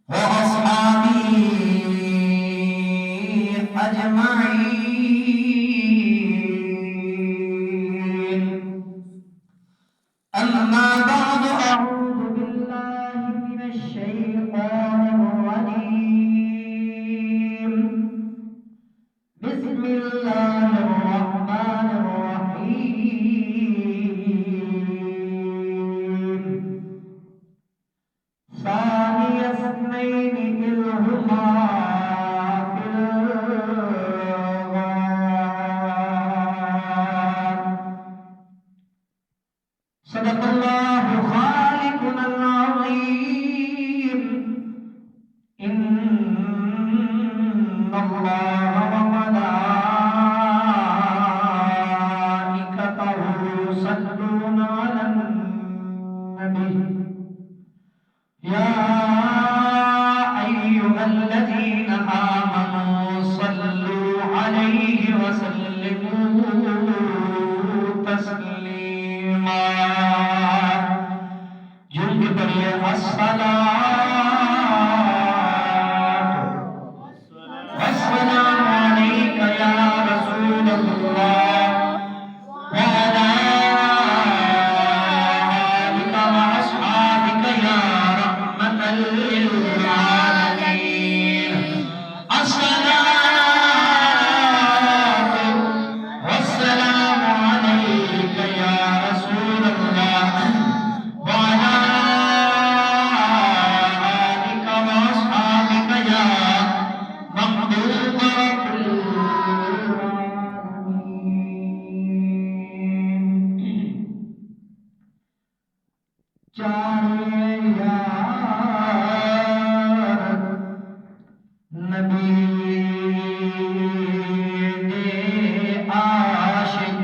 وأصحابه أجمعين. أما بعد، أعوذ بالله من الشيطان الرجيم. بسم الله الرحمن الرحيم. ثاني اثنين إذ هما في الغار. صدق الله خالقنا العظيم. إن الله وملائكته يصلون على النبي يا أيها الذين آمنوا صلوا عليه وسلموا تسليما. جنگ پڑھیے الصلاۃ والسلام علیک یا رسول اللہ وعلی آلک واصحابک یا رحمۃ للعالمین. الصلاۃ والسلام علیک یا رسول اللہ وعلی آلک واصحابک یا محبوب رب العالمین. چارے یار نبی دے عاشق،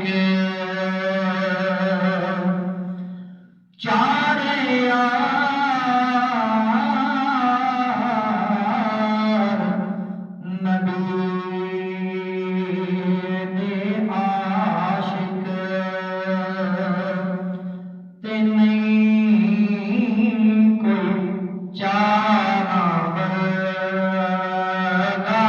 چارے یار نبی دے عاشق، تے نہیں کوئی چارہ ورگا،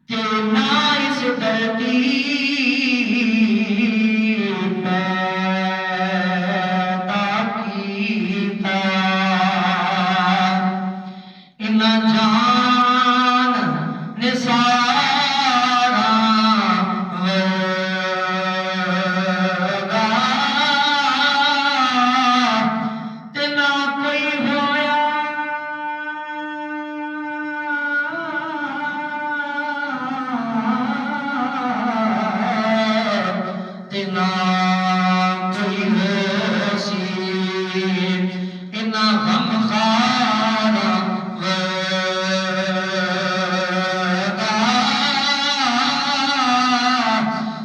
تے نہ اس دھرتی پیدا کیتا. انہ جان نثارا ورگا، تے نہ کوئی ہویا تے نہ کوئی ہوسی. انہ غمخارا ورگا،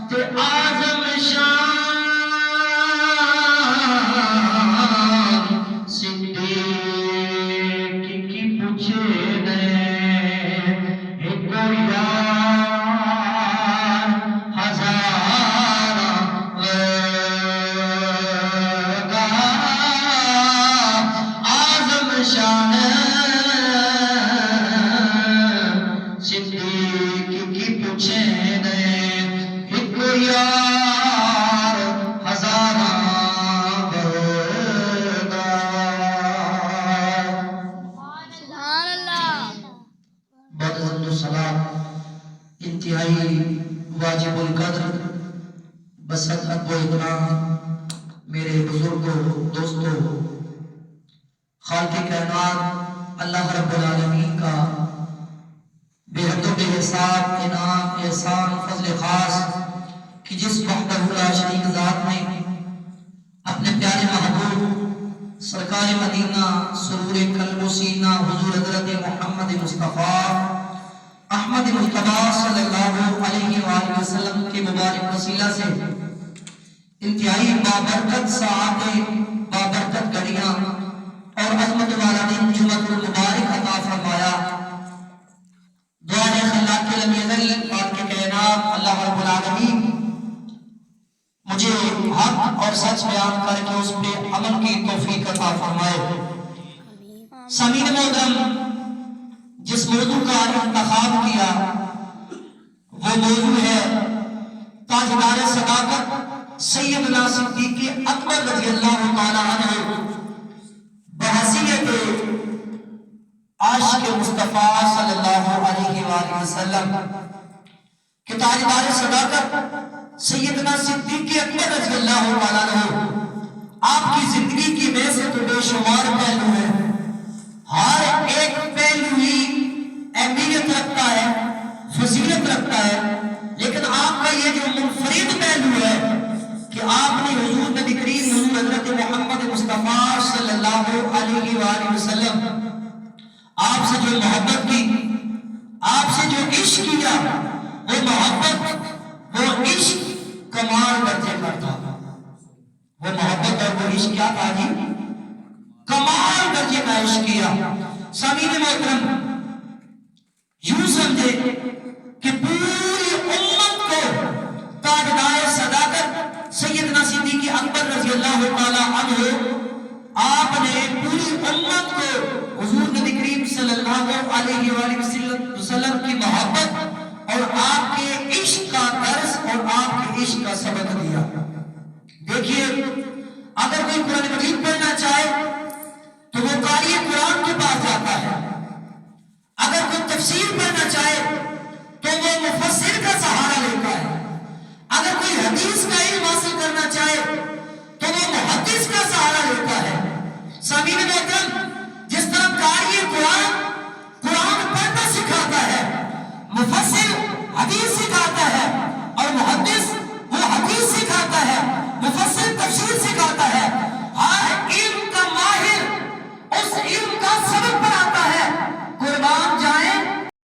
تے اعظم شان صدیق کی پوچھے نے ایک یار ہزارہ ورگا. اعظم شان صدیق کی پوچھے نے ایک یار ہزارہ ورگا. بعد السلام انتہائی واجب القدر بسط ادب و اکرام میرے بزرگوں، دوستوں، خالق کائنات اللہ رب العالمین کا بے حد و بے حساب انعام، احسان، فضل خاص کہ جس وحدہ لا شریک ذات نے اپنے پیارے محبوب سرکار مدینہ سرور قلب و سینہ حضور حضرت محمد مصطفیٰ احمد مصطفیٰ صلی اللہ علیہ وآلہ وسلم کے مبارک وسیلہ سے انتہائی بابرکت ساعتیں، بابرکت گھڑیاں اور عظمت والا دن جمعۃ المبارک عطا فرمایا. دعائے خلاق کے لمحے پاک کے کائنات اللہ رب العالمین مجھے حق اور سچ بیان کر کے اس پہ عمل کی توفیق عطا فرمائے۔ سامعین محترم، جس موضوع کا انتخاب کیا وہ موضوع ہے تاجدار صداقت سیدنا صدیق اکبر رضی اللہ تعالی عنہ بحیثیت عاشق مصطفیٰ صلی اللہ علیہ وآلہ وسلم کہ تاجدار صداقت سیدنا صدیق اکبر رضی اللہ تعالی عنہ آپ کی زندگی کی میں سے تو بے شمار پہلو ہیں، ہر ایک پہلو ہی اہمیت رکھتا ہے، فضیلت رکھتا ہے، لیکن آپ کا یہ جو منفرد پہلو ہے کہ آپ نے حضور نبی کریم حضور حضرت محمد مصطفیٰ صلی اللہ علیہ وآلہ وسلم آپ سے جو محبت کی، آپ سے جو عشق کیا، وہ محبت وہ عشق کمال درجے کا تھا۔ وہ محبت اور وہ عشق کیا تھا جی؟ کمال درجے کا عشق کیا۔ سامعین محترم، یوں سمجھے کہ پوری امت کو تاجدار صداقت سیدنا صدیق اکبر رضی اللہ تعالی عنہ آپ نے پوری امت کو حضور نبی کریم صلی اللہ علیہ وآلہ وسلم کی محبت اور آپ کے عشق کا درس اور آپ کے عشق کا سبق دیا۔ دیکھیے، اگر کوئی قرآن مجید پڑھنا چاہے تو وہ قاری قرآن کے پاس جاتا ہے، اگر کوئی تفسیر پڑھنا چاہے تو وہ مفسر کا سہارا لیتا ہے، اگر کوئی حدیث کا علم حاصل